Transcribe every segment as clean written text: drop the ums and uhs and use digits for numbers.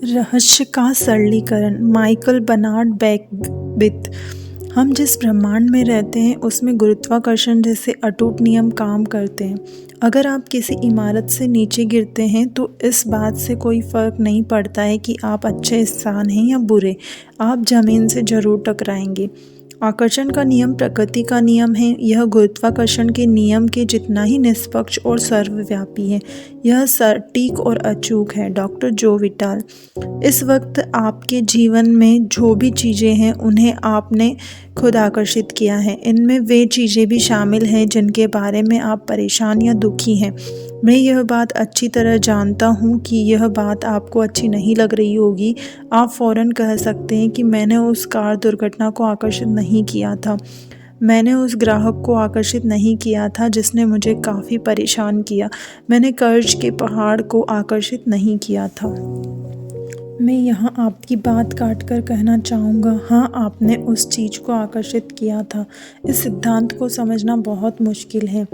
रहस्य का सरलीकरण। Michael Bernard Beckwith. हम जिस ब्रह्मांड में रहते हैं उसमें गुरुत्वाकर्षण जैसे अटूट नियम काम करते हैं। अगर आप किसी इमारत से नीचे गिरते हैं तो इस बात से कोई फर्क नहीं पड़ता है कि आप अच्छे इंसान हैं या बुरे, आप जमीन से जरूर टकराएंगे। आकर्षण का नियम प्रकृति का नियम है। यह गुरुत्वाकर्षण के नियम के जितना ही निष्पक्ष और सर्वव्यापी है। यह सटीक और अचूक है। डॉक्टर जो विटाल। इस वक्त आपके जीवन में जो भी चीज़ें हैं उन्हें आपने खुद आकर्षित किया है। इनमें वे चीज़ें भी शामिल हैं जिनके बारे में आप परेशान या दुखी हैं। मैं यह बात अच्छी तरह जानता हूँ कि यह बात आपको अच्छी नहीं लग रही होगी। आप फौरन कह सकते हैं कि मैंने उस कार दुर्घटना को आकर्षित नहीं किया था, मैंने उस ग्राहक को आकर्षित नहीं किया था जिसने मुझे काफ़ी परेशान किया, मैंने कर्ज के पहाड़ को आकर्षित नहीं किया था। मैं यहाँ आपकी बात काटकर कहना चाहूँगा, हाँ, आपने उस चीज़ को आकर्षित किया था। इस सिद्धांत को समझना बहुत मुश्किल है,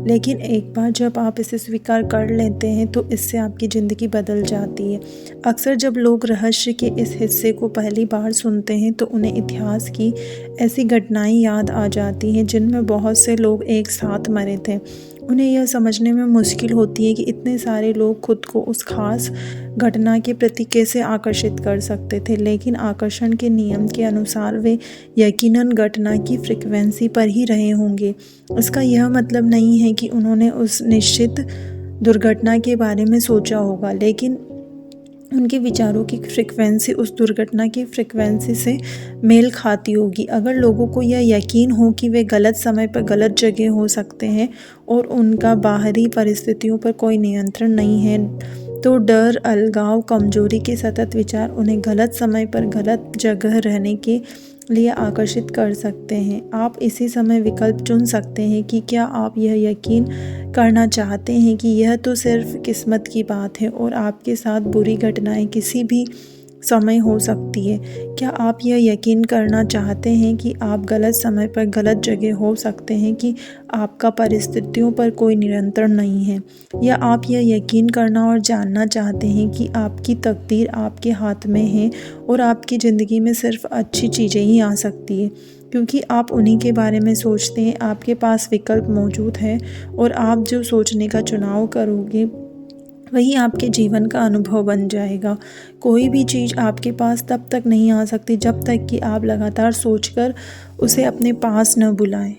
लेकिन एक बार जब आप इसे स्वीकार कर लेते हैं तो इससे आपकी ज़िंदगी बदल जाती है। अक्सर जब लोग रहस्य के इस हिस्से को पहली बार सुनते हैं तो उन्हें इतिहास की ऐसी घटनाएं याद आ जाती हैं जिनमें बहुत से लोग एक साथ मरे थे। उन्हें यह समझने में मुश्किल होती है कि इतने सारे लोग खुद को उस खास घटना के प्रति कैसे आकर्षित कर सकते थे, लेकिन आकर्षण के नियम के अनुसार वे यकीनन घटना की फ्रीक्वेंसी पर ही रहे होंगे। इसका यह मतलब नहीं है कि उन्होंने उस निश्चित दुर्घटना के बारे में सोचा होगा, लेकिन उनके विचारों की फ्रीक्वेंसी उस दुर्घटना की फ्रीक्वेंसी से मेल खाती होगी। अगर लोगों को यह यकीन हो कि वे गलत समय पर गलत जगह हो सकते हैं और उनका बाहरी परिस्थितियों पर कोई नियंत्रण नहीं है, तो डर, अलगाव, कमजोरी के सतत विचार उन्हें गलत समय पर गलत जगह रहने के लिए आकर्षित कर सकते हैं। आप इसी समय विकल्प चुन सकते हैं कि क्या आप यह यकीन करना चाहते हैं कि यह तो सिर्फ किस्मत की बात है और आपके साथ बुरी घटनाएं किसी भी समय हो सकती है। क्या आप यह यकीन करना चाहते हैं कि आप गलत समय पर गलत जगह हो सकते हैं, कि आपका परिस्थितियों पर कोई नियंत्रण नहीं है, या आप यह यकीन करना और जानना चाहते हैं कि आपकी तकदीर आपके हाथ में है और आपकी ज़िंदगी में सिर्फ अच्छी चीज़ें ही आ सकती है क्योंकि आप उन्हीं के बारे में सोचते हैं। आपके पास विकल्प मौजूद है और आप जो सोचने का चुनाव करोगे वही आपके जीवन का अनुभव बन जाएगा। कोई भी चीज़ आपके पास तब तक नहीं आ सकती जब तक कि आप लगातार सोचकर उसे अपने पास न बुलाएं।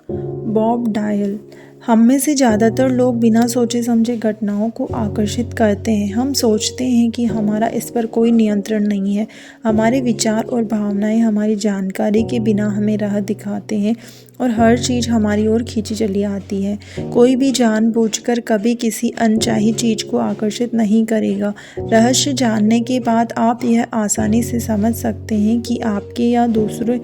Bob dial. हम में से ज़्यादातर लोग बिना सोचे समझे घटनाओं को आकर्षित करते हैं। हम सोचते हैं कि हमारा इस पर कोई नियंत्रण नहीं है। हमारे विचार और भावनाएं हमारी जानकारी के बिना हमें राह दिखाते हैं और हर चीज़ हमारी ओर खींची चली आती है। कोई भी जानबूझकर कभी किसी अनचाही चीज़ को आकर्षित नहीं करेगा। रहस्य जानने के बाद आप यह आसानी से समझ सकते हैं कि आपके या दूसरे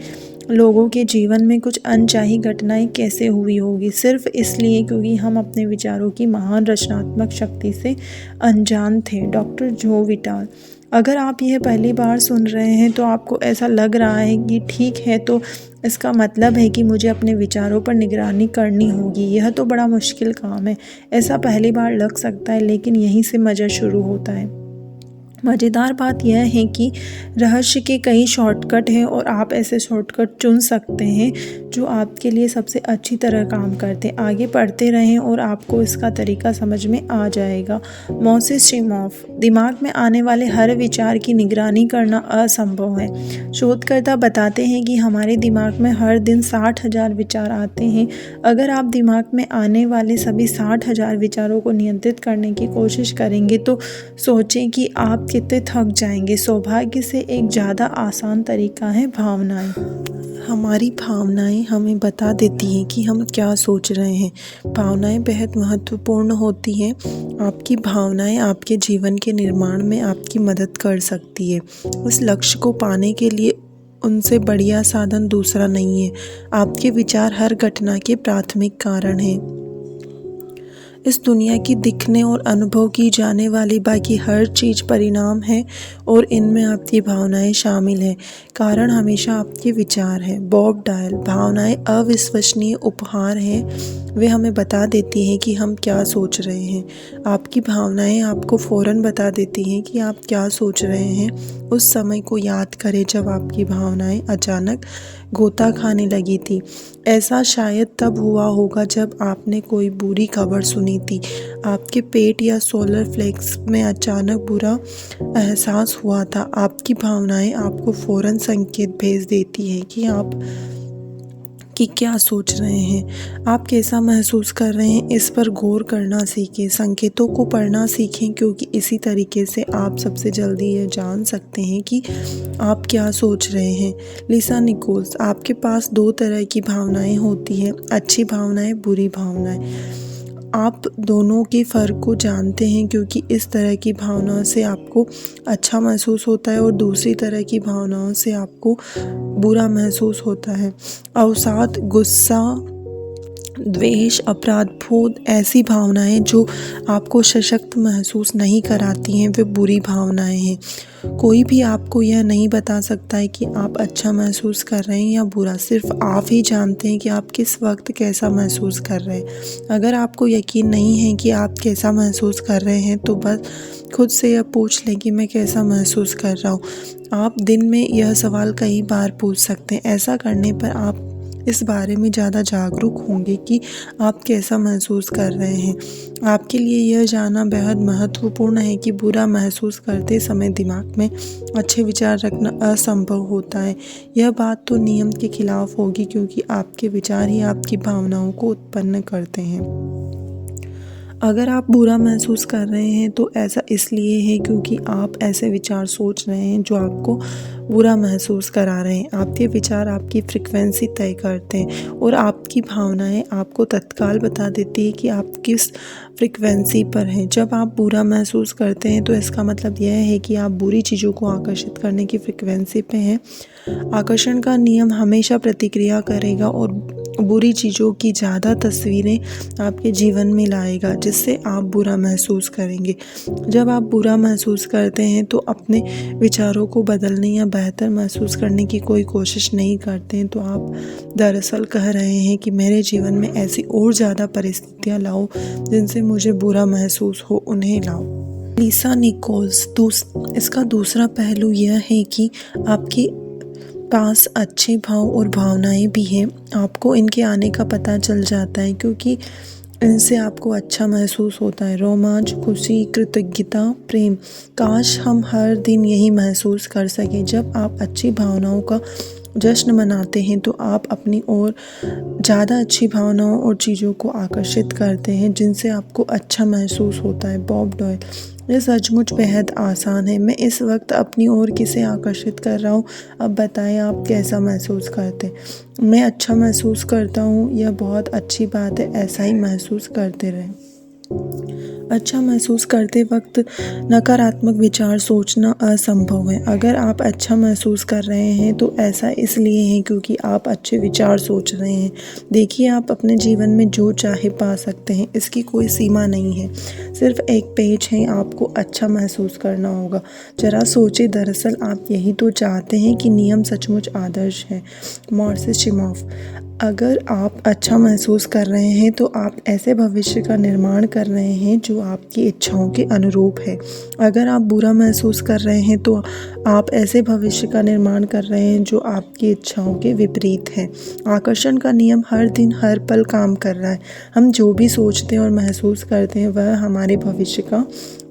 लोगों के जीवन में कुछ अनचाही घटनाएं कैसे हुई होगी, सिर्फ इसलिए क्योंकि हम अपने विचारों की महान रचनात्मक शक्ति से अनजान थे। डॉक्टर जो विटाल। अगर आप यह पहली बार सुन रहे हैं तो आपको ऐसा लग रहा है कि ठीक है, तो इसका मतलब है कि मुझे अपने विचारों पर निगरानी करनी होगी। यह तो बड़ा मुश्किल काम है। ऐसा पहली बार लग सकता है, लेकिन यहीं से मज़ा शुरू होता है। मज़ेदार बात यह है कि रहस्य के कई शॉर्टकट हैं और आप ऐसे शॉर्टकट चुन सकते हैं जो आपके लिए सबसे अच्छी तरह काम करते हैं। आगे पढ़ते रहें और आपको इसका तरीका समझ में आ जाएगा। मोसेस सिमोफ। दिमाग में आने वाले हर विचार की निगरानी करना असंभव है। शोधकर्ता बताते हैं कि हमारे दिमाग में हर दिन 60,000 विचार आते हैं। अगर आप दिमाग में आने वाले सभी 60,000 विचारों को नियंत्रित करने की कोशिश करेंगे तो सोचें कि आप कितने थक जाएंगे। सौभाग्य से एक ज़्यादा आसान तरीका है भावनाएं। हमारी भावनाएं हमें बता देती हैं कि हम क्या सोच रहे हैं। भावनाएं बेहद महत्वपूर्ण होती हैं। आपकी भावनाएं आपके जीवन के निर्माण में आपकी मदद कर सकती है। उस लक्ष्य को पाने के लिए उनसे बढ़िया साधन दूसरा नहीं है। आपके विचार हर घटना के प्राथमिक कारण हैं। इस दुनिया की दिखने और अनुभव की जाने वाली बाकी हर चीज़ परिणाम है और इनमें आपकी भावनाएं शामिल हैं। कारण हमेशा आपके विचार हैं। Bob dial. भावनाएं अविश्वसनीय उपहार हैं। वे हमें बता देती हैं कि हम क्या सोच रहे हैं। आपकी भावनाएं आपको फ़ौरन बता देती हैं कि आप क्या सोच रहे हैं। उस समय को याद करें जब आपकी भावनाएं अचानक गोता खाने लगी थी। ऐसा शायद तब हुआ होगा जब आपने कोई बुरी खबर सुनी थी। आपके पेट या सोलर फ्लेक्स में अचानक बुरा एहसास हुआ था। आपकी भावनाएं आपको फ़ौरन संकेत भेज देती हैं कि आप क्या सोच रहे हैं, आप कैसा महसूस कर रहे हैं। इस पर गौर करना सीखें, संकेतों को पढ़ना सीखें, क्योंकि इसी तरीके से आप सबसे जल्दी यह जान सकते हैं कि आप क्या सोच रहे हैं। लिसा निकोल्स। आपके पास दो तरह की भावनाएं होती हैं, अच्छी भावनाएं, बुरी भावनाएं। आप दोनों के फ़र्क को जानते हैं, क्योंकि इस तरह की भावनाओं से आपको अच्छा महसूस होता है और दूसरी तरह की भावनाओं से आपको बुरा महसूस होता है। अवसाद, गुस्सा, द्वेष, अपराधबोध ऐसी भावनाएं जो आपको सशक्त महसूस नहीं कराती हैं, वे बुरी भावनाएं हैं। कोई भी आपको यह नहीं बता सकता है कि आप अच्छा महसूस कर रहे हैं या बुरा। सिर्फ आप ही जानते हैं कि आप किस वक्त कैसा महसूस कर रहे हैं। अगर आपको यकीन नहीं है कि आप कैसा महसूस कर रहे हैं तो बस खुद से यह पूछ लें कि मैं कैसा महसूस कर रहा हूँ। आप दिन में यह सवाल कई बार पूछ सकते हैं। ऐसा करने पर आप इस बारे में ज़्यादा जागरूक होंगे कि आप कैसा महसूस कर रहे हैं। आपके लिए यह जानना बेहद महत्वपूर्ण है कि बुरा महसूस करते समय दिमाग में अच्छे विचार रखना असंभव होता है। यह बात तो नियम के खिलाफ होगी, क्योंकि आपके विचार ही आपकी भावनाओं को उत्पन्न करते हैं। अगर आप बुरा महसूस कर रहे हैं तो ऐसा इसलिए है क्योंकि आप ऐसे विचार सोच रहे हैं जो आपको बुरा महसूस करा रहे हैं। आपके विचार आपकी फ्रीक्वेंसी तय करते हैं और आपकी भावनाएं आपको तत्काल बता देती है कि आप किस फ्रीक्वेंसी पर हैं। जब आप बुरा महसूस करते हैं तो इसका मतलब यह है कि आप बुरी चीज़ों को आकर्षित करने की फ्रीक्वेंसी पे हैं। आकर्षण का नियम हमेशा प्रतिक्रिया करेगा और बुरी चीज़ों की ज़्यादा तस्वीरें आपके जीवन में लाएगा, जिससे आप बुरा महसूस करेंगे। जब आप बुरा महसूस करते हैं तो अपने विचारों को बदलने या बेहतर महसूस करने की कोई कोशिश नहीं करते हैं, तो आप दरअसल कह रहे हैं कि मेरे जीवन में ऐसी और ज़्यादा परिस्थितियाँ लाओ जिनसे मुझे बुरा महसूस हो, उन्हें लाओ। लिसा निकोल्स। इसका दूसरा पहलू यह है कि आपकी पास अच्छे भाव और भावनाएं भी हैं। आपको इनके आने का पता चल जाता है, क्योंकि इनसे आपको अच्छा महसूस होता है। रोमांच, खुशी, कृतज्ञता, प्रेम। काश हम हर दिन यही महसूस कर सकें। जब आप अच्छी भावनाओं का जश्न मनाते हैं तो आप अपनी ओर ज़्यादा अच्छी भावनाओं और चीज़ों को आकर्षित करते हैं जिनसे आपको अच्छा महसूस होता है। Bob Doyle. यह सचमुच बेहद आसान है। मैं इस वक्त अपनी ओर किसे आकर्षित कर रहा हूँ। अब बताएं आप कैसा महसूस करते हैं। मैं अच्छा महसूस करता हूँ। यह बहुत अच्छी बात है, ऐसा ही महसूस करते रहें। अच्छा महसूस करते वक्त नकारात्मक विचार सोचना असंभव है। अगर आप अच्छा महसूस कर रहे हैं तो ऐसा इसलिए है क्योंकि आप अच्छे विचार सोच रहे हैं। देखिए, आप अपने जीवन में जो चाहे पा सकते हैं। इसकी कोई सीमा नहीं है, सिर्फ एक पेज है। आपको अच्छा महसूस करना होगा। जरा सोचिए, दरअसल आप यही तो चाहते हैं कि नियम सचमुच आदर्श है। मॉरिस चिमॉफ। अगर आप अच्छा महसूस कर रहे हैं तो आप ऐसे भविष्य का निर्माण कर रहे हैं जो आपकी इच्छाओं के अनुरूप है। अगर आप बुरा महसूस कर रहे हैं तो आप ऐसे भविष्य का निर्माण कर रहे हैं जो आपकी इच्छाओं के विपरीत है। आकर्षण का नियम हर दिन हर पल काम कर रहा है। हम जो भी सोचते हैं और महसूस करते हैं वह हमारे भविष्य का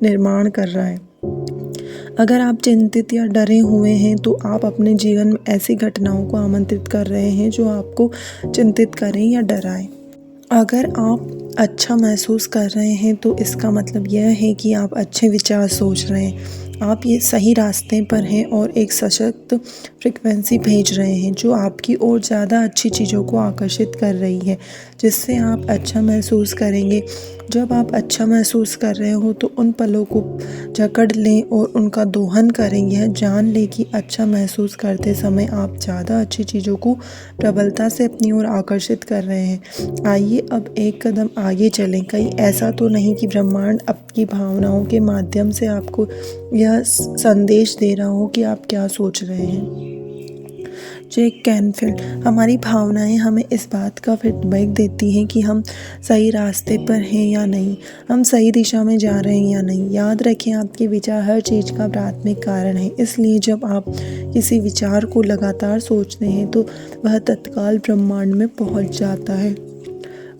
निर्माण कर रहा है। अगर आप चिंतित या डरे हुए हैं तो आप अपने जीवन में ऐसी घटनाओं को आमंत्रित कर रहे हैं जो आपको चिंतित करें या डराएं। अगर आप अच्छा महसूस कर रहे हैं तो इसका मतलब यह है कि आप अच्छे विचार सोच रहे हैं। आप ये सही रास्ते पर हैं और एक सशक्त फ्रिक्वेंसी भेज रहे हैं जो आपकी ओर ज़्यादा अच्छी चीज़ों को आकर्षित कर रही है, जिससे आप अच्छा महसूस करेंगे। जब आप अच्छा महसूस कर रहे हो तो उन पलों को जकड़ लें और उनका दोहन करें। यह जान लें कि अच्छा महसूस करते समय आप ज़्यादा अच्छी चीज़ों को प्रबलता से अपनी ओर आकर्षित कर रहे हैं। आइए अब एक कदम आगे चलें। कहीं ऐसा तो नहीं कि ब्रह्मांड आपकी भावनाओं के माध्यम से आपको यह संदेश दे रहा हो कि आप क्या सोच रहे हैं। Jack Canfield. हमारी भावनाएं हमें इस बात का फीडबैक देती हैं कि हम सही रास्ते पर हैं या नहीं, हम सही दिशा में जा रहे हैं या नहीं। याद रखें, आपके विचार हर चीज़ का प्राथमिक कारण है। इसलिए जब आप किसी विचार को लगातार सोचते हैं तो वह तत्काल ब्रह्मांड में पहुंच जाता है।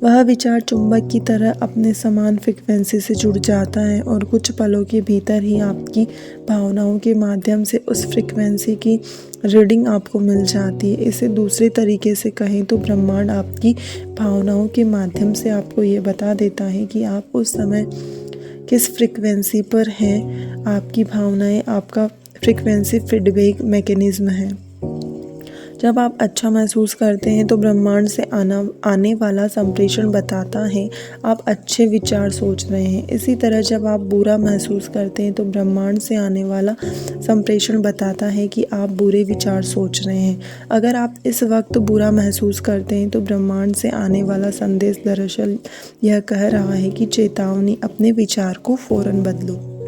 वह विचार चुंबक की तरह अपने समान फ्रिक्वेंसी से जुड़ जाता है और कुछ पलों के भीतर ही आपकी भावनाओं के माध्यम से उस फ्रिक्वेंसी की रीडिंग आपको मिल जाती है। इसे दूसरे तरीके से कहें तो ब्रह्मांड आपकी भावनाओं के माध्यम से आपको ये बता देता है कि आप उस समय किस फ्रिक्वेंसी पर हैं। आपकी भावनाएं आपका फ्रिक्वेंसी फीडबैक मैकेनिज्म है। जब आप अच्छा महसूस करते हैं तो ब्रह्मांड से आने वाला संप्रेषण बताता है आप अच्छे विचार सोच रहे हैं। इसी तरह जब आप बुरा महसूस करते हैं तो ब्रह्मांड से आने वाला संप्रेषण बताता है कि आप बुरे विचार सोच रहे हैं। अगर आप इस वक्त बुरा महसूस करते हैं तो ब्रह्मांड से आने वाला संदेश दरअसल यह कह रहा है कि चेतावनी, अपने विचार को फौरन बदलो।